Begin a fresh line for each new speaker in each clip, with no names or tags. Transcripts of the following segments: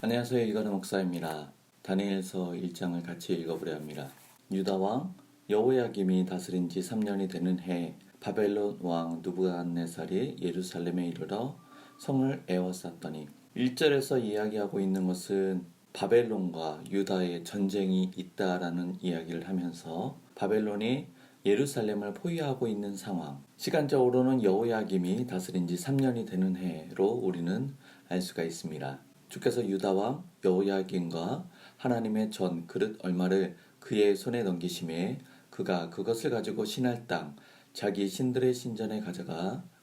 안녕하세요. 이건우 목사입니다. 다니엘서 1장을 같이 읽어보려 합니다. 유다 왕 여호야김이 다스린 지 3년이 되는 해 바벨론 왕 느부갓네살이 예루살렘에 이르러 성을 에워쌌더니 1절에서 이야기하고 있는 것은 바벨론과 유다의 전쟁이 있다라는 이야기를 하면서 바벨론이 예루살렘을 포위하고 있는 상황, 시간적으로는 여호야김이 다스린 지 3년이 되는 해로 우리는 알 수가 있습니다. 주께서 유다왕 여호야김과 하나님의 전 그릇 얼마를 그의 손에 넘기심에 그가 그것을 가지고 신할 땅 자기 신들의 신전에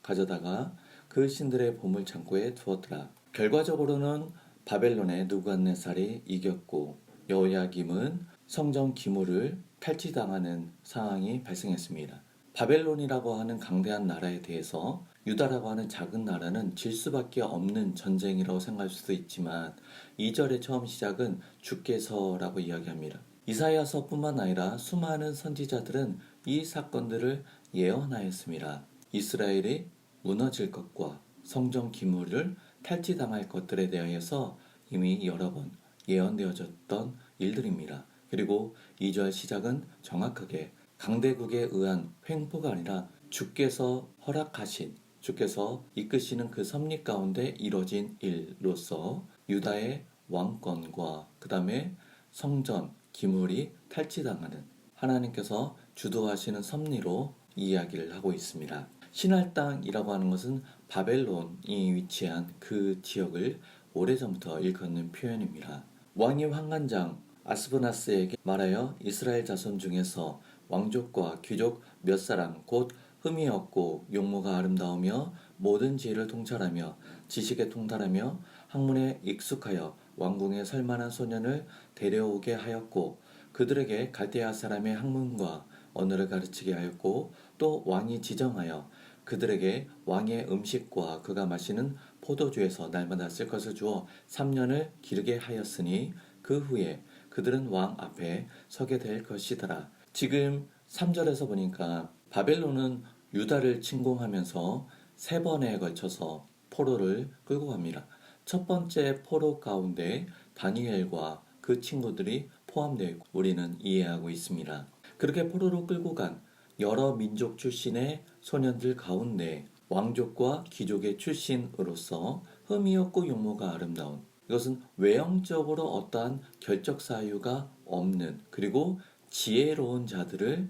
가져다가 그 신들의 보물 창고에 두었더라. 결과적으로는 바벨론의 느부갓네살이 이겼고 여호야김은 성전 기물을 탈취당하는 상황이 발생했습니다. 바벨론이라고 하는 강대한 나라에 대해서 유다라고 하는 작은 나라는 질 수밖에 없는 전쟁이라고 생각할 수도 있지만 2절의 처음 시작은 주께서라고 이야기합니다. 이사야서뿐만 아니라 수많은 선지자들은 이 사건들을 예언하였습니다. 이스라엘이 무너질 것과 성전 기물을 탈취당할 것들에 대하여서 이미 여러 번 예언되어졌던 일들입니다. 그리고 2절 시작은 정확하게 강대국에 의한 횡포가 아니라 주께서 허락하신, 주께서 이끄시는 그 섭리 가운데 이뤄진 일로서 유다의 왕권과 그 다음에 성전, 기물이 탈취당하는 하나님께서 주도하시는 섭리로 이야기를 하고 있습니다. 신할 땅이라고 하는 것은 바벨론이 위치한 그 지역을 오래전부터 일컫는 표현입니다. 왕이 환관장 아스브나스에게 말하여 이스라엘 자손 중에서 왕족과 귀족 몇 사람 곧 흠이 없고 용모가 아름다우며 모든 지혜를 통찰하며 지식에 통달하며 학문에 익숙하여 왕궁에 설만한 소년을 데려오게 하였고 그들에게 갈대아 사람의 학문과 언어를 가르치게 하였고 또 왕이 지정하여 그들에게 왕의 음식과 그가 마시는 포도주에서 날마다 쓸 것을 주어 3년을 기르게 하였으니 그 후에 그들은 왕 앞에 서게 될 것이더라. 지금 3절에서 보니까 바벨론은 유다를 침공하면서 3번에 걸쳐서 포로를 끌고 갑니다. 첫 번째 포로 가운데 다니엘과 그 친구들이 포함되어 있고 우리는 이해하고 있습니다. 그렇게 포로로 끌고 간 여러 민족 출신의 소년들 가운데 왕족과 귀족의 출신으로서 흠이 없고 용모가 아름다운, 이것은 외형적으로 어떠한 결적 사유가 없는 그리고 지혜로운 자들을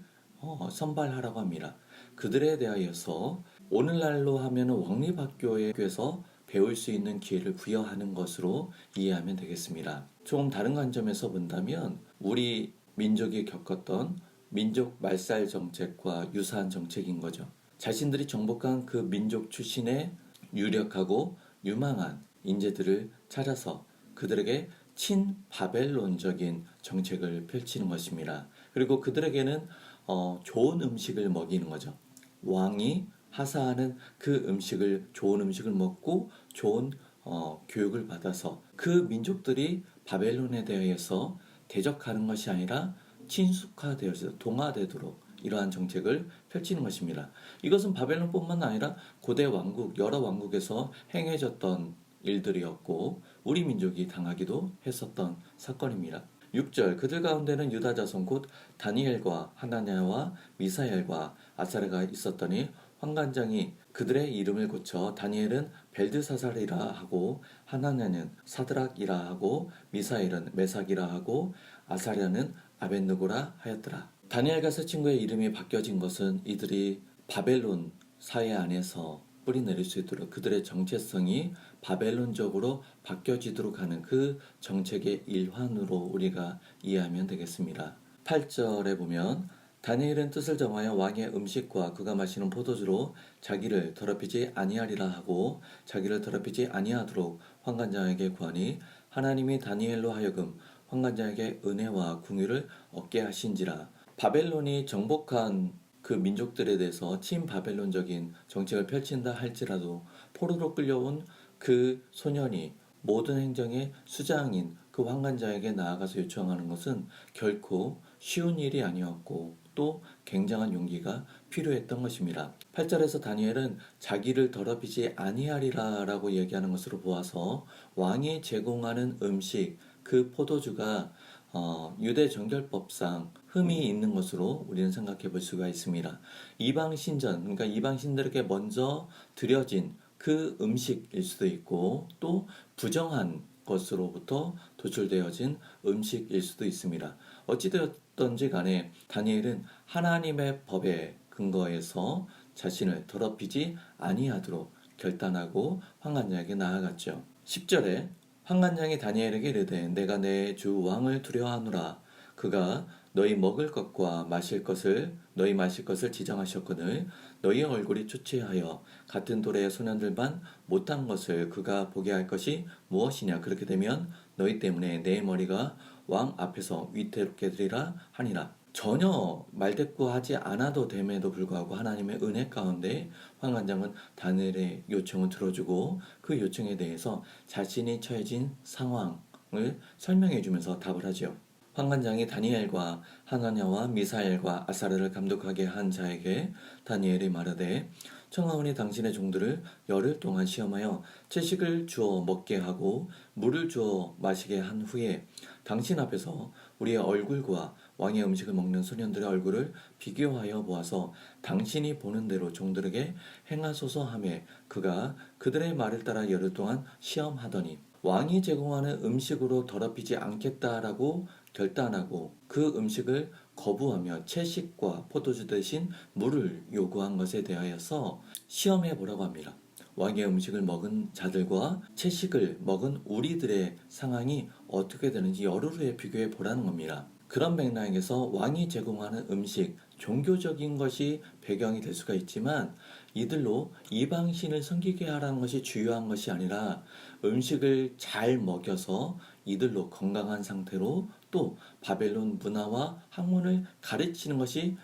선발하라고 합니다. 그들에 대하여서 오늘날로 하면 왕립학교에서 배울 수 있는 기회를 부여하는 것으로 이해하면 되겠습니다. 조금 다른 관점에서 본다면 우리 민족이 겪었던 민족 말살 정책과 유사한 정책인 거죠. 자신들이 정복한 그 민족 출신의 유력하고 유망한 인재들을 찾아서 그들에게 친바벨론적인 정책을 펼치는 것입니다. 그리고 그들에게는 좋은 음식을 먹이는 거죠. 왕이 하사하는 그 음식을, 좋은 음식을 먹고 좋은 교육을 받아서 그 민족들이 바벨론에 대해서 대적하는 것이 아니라 친숙화되어서 동화되도록 이러한 정책을 펼치는 것입니다. 이것은 바벨론뿐만 아니라 고대 왕국, 여러 왕국에서 행해졌던 일들이었고 우리 민족이 당하기도 했었던 사건입니다. 6절 그들 가운데는 유다 자손 곧 다니엘과 하나냐와 미사엘과 아사랴가 있었더니 환관장이 그들의 이름을 고쳐 다니엘은 벨드사살이라 하고 하나냐는 사드락이라 하고 미사엘은 메삭이라 하고 아사랴는 아벳느고라 하였더라. 다니엘과 세 친구의 이름이 바뀌어진 것은 이들이 바벨론 사회 안에서 뿌리 내릴 수 있도록 그들의 정체성이 바벨론적으로 바뀌어지도록 하는 그 정책의 일환으로 우리가 이해하면 되겠습니다. 8절에 보면 다니엘은 뜻을 정하여 왕의 음식과 그가 마시는 포도주로 자기를 더럽히지 아니하리라 하고 자기를 더럽히지 아니하도록 환관장에게 구하니 하나님이 다니엘로 하여금 환관장에게 은혜와 궁유를 얻게 하신지라. 바벨론이 정복한 그 민족들에 대해서 친바벨론적인 정책을 펼친다 할지라도 포로로 끌려온 그 소년이 모든 행정의 수장인 그 환관장에게 나아가서 요청하는 것은 결코 쉬운 일이 아니었고 또 굉장한 용기가 필요했던 것입니다. 8절에서 다니엘은 자기를 더럽히지 아니하리라 라고 얘기하는 것으로 보아서 왕이 제공하는 음식, 그 포도주가 유대 정결법상 흠이 있는 것으로 우리는 생각해 볼 수가 있습니다. 이방 신전, 그러니까 이방 신들에게 먼저 드려진 그 음식일 수도 있고 또 부정한 것으로부터 도출되어진 음식일 수도 있습니다. 어찌되었던지 간에 다니엘은 하나님의 법에 근거해서 자신을 더럽히지 아니하도록 결단하고 환관장에게 나아갔죠. 10절에 환관장이 다니엘에게 이르되 내가 내 주 왕을 두려워하노라. 그가 너희 먹을 것과 너희 마실 것을 지정하셨거늘 너희의 얼굴이 초췌하여 같은 또래의 소년들만 못한 것을 그가 보게 할 것이 무엇이냐. 그렇게 되면 너희 때문에 내 머리가 왕 앞에서 위태롭게 되리라 하니라. 전혀 말대꾸하지 않아도 됨에도 불구하고 하나님의 은혜 가운데 환관장은 다니엘의 요청을 들어주고 그 요청에 대해서 자신이 처해진 상황을 설명해 주면서 답을 하죠. 환관장이 다니엘과 하나냐와 미사엘과 아사랴를 감독하게 한 자에게 다니엘이 말하되 청하오니 당신의 종들을 열흘 동안 시험하여 채식을 주어 먹게 하고 물을 주어 마시게 한 후에 당신 앞에서 우리의 얼굴과 왕의 음식을 먹는 소년들의 얼굴을 비교하여 보아서 당신이 보는 대로 종들에게 행하소서 하며 그가 그들의 말을 따라 열흘 동안 시험하더니 왕이 제공하는 음식으로 더럽히지 않겠다라고 결단하고 그 음식을 거부하며 채식과 포도주 대신 물을 요구한 것에 대하여서 시험해 보라고 합니다. 왕의 음식을 먹은 자들과 채식을 먹은 우리들의 상황이 어떻게 되는지 열흘 후에 비교해 보라는 겁니다. 그런 맥락에서 왕이 제공하는 음식, 종교적인 것이 배경이 될 수가 있지만 이들로 이방신을 섬기게 하라는 것이 주요한 것이 아니라 음식을 잘 먹여서 이들로 건강한 상태로 또 바벨론 문화와 학문을 가르치는 것이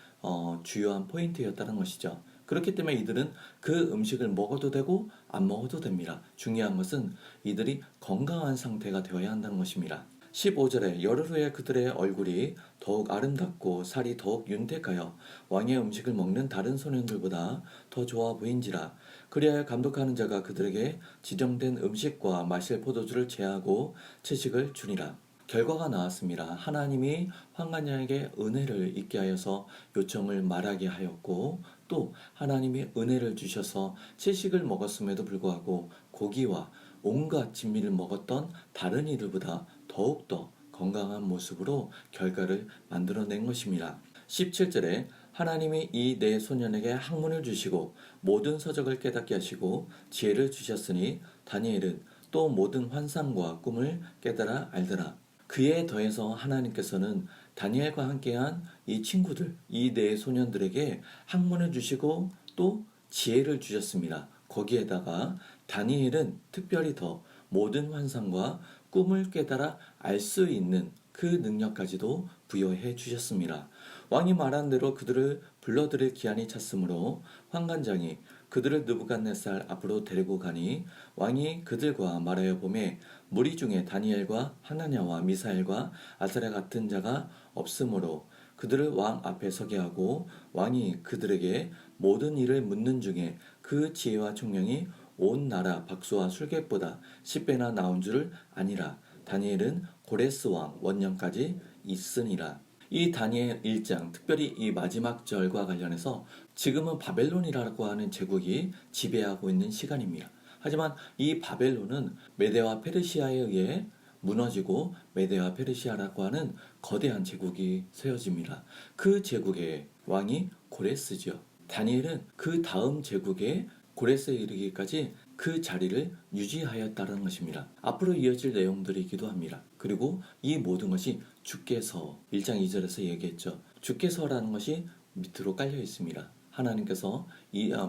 주요한 포인트였다는 것이죠. 그렇기 때문에 이들은 그 음식을 먹어도 되고 안 먹어도 됩니다. 중요한 것은 이들이 건강한 상태가 되어야 한다는 것입니다. 15절에 열흘 후에 그들의 얼굴이 더욱 아름답고 살이 더욱 윤택하여 왕의 음식을 먹는 다른 소년들보다 더 좋아 보인지라. 그리하여 감독하는 자가 그들에게 지정된 음식과 마실 포도주를 제하고 채식을 주니라. 결과가 나왔습니다. 하나님이 환관장에게 은혜를 있게 하여서 요청을 말하게 하였고 또 하나님이 은혜를 주셔서 채식을 먹었음에도 불구하고 고기와 온갖 진미를 먹었던 다른 이들보다 더욱더 건강한 모습으로 결과를 만들어낸 것입니다. 17절에 하나님이 이 네 소년에게 학문을 주시고 모든 서적을 깨닫게 하시고 지혜를 주셨으니 다니엘은 또 모든 환상과 꿈을 깨달아 알더라. 그에 더해서 하나님께서는 다니엘과 함께한 이 친구들, 이 네 소년들에게 학문을 주시고 또 지혜를 주셨습니다. 거기에다가 다니엘은 특별히 더 모든 환상과 꿈을 깨달아 알 수 있는 그 능력까지도 부여해 주셨습니다. 왕이 말한 대로 그들을 불러들일 기한이 찼으므로 환관장이 그들을 느부갓네살 앞으로 데리고 가니 왕이 그들과 말하여 보매 무리 중에 다니엘과 하나냐와 미사엘과 아사랴 같은 자가 없으므로 그들을 왕 앞에 서게 하고 왕이 그들에게 모든 일을 묻는 중에 그 지혜와 총명이 온 나라 박수와 술객보다 10배나 나온 줄을 아니라. 다니엘은 고레스 왕 원년까지 있으니라. 이 다니엘 1장, 특별히 이 마지막 절과 관련해서 지금은 바벨론이라고 하는 제국이 지배하고 있는 시간입니다. 하지만 이 바벨론은 메데와 페르시아에 의해 무너지고 메데와 페르시아라고 하는 거대한 제국이 세워집니다. 그 제국의 왕이 고레스죠. 다니엘은 그 다음 제국의 고레스에 이르기까지 그 자리를 유지하였다는 것입니다. 앞으로 이어질 내용들이기도 합니다. 그리고 이 모든 것이 주께서 1장 2절에서 얘기했죠. 주께서라는 것이 밑으로 깔려 있습니다. 하나님께서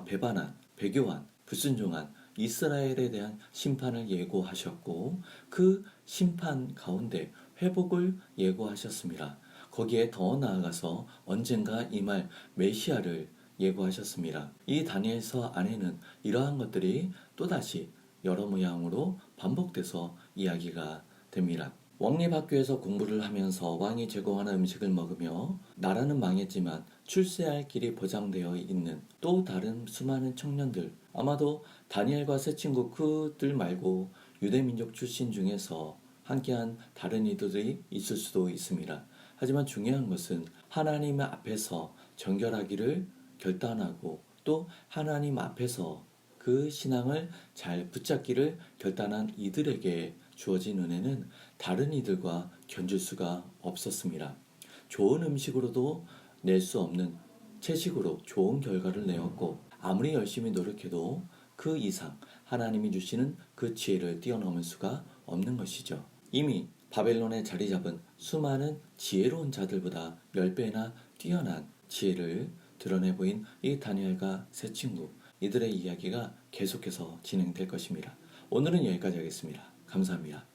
배반한, 배교한, 불순종한 이스라엘에 대한 심판을 예고하셨고 그 심판 가운데 회복을 예고하셨습니다. 거기에 더 나아가서 언젠가 임할 메시아를 예고하셨습니다. 이 다니엘서 안에는 이러한 것들이 또다시 여러 모양으로 반복돼서 이야기가 됩니다. 왕립학교에서 공부를 하면서 왕이 제공하는 음식을 먹으며 나라는 망했지만 출세할 길이 보장되어 있는 또 다른 수많은 청년들, 아마도 다니엘과 세 친구 그들 말고 유대민족 출신 중에서 함께한 다른 이들이 있을 수도 있습니다. 하지만 중요한 것은 하나님 앞에서 정결하기를 결단하고 또 하나님 앞에서 그 신앙을 잘 붙잡기를 결단한 이들에게 주어진 은혜는 다른 이들과 견줄 수가 없었습니다. 좋은 음식으로도 낼 수 없는 채식으로 좋은 결과를 내었고 아무리 열심히 노력해도 그 이상 하나님이 주시는 그 지혜를 뛰어넘을 수가 없는 것이죠. 이미 바벨론에 자리 잡은 수많은 지혜로운 자들보다 10배나 뛰어난 지혜를 드러내 보인 이 다니엘과 세 친구, 이들의 이야기가 계속해서 진행될 것입니다. 오늘은 여기까지 하겠습니다. 감사합니다.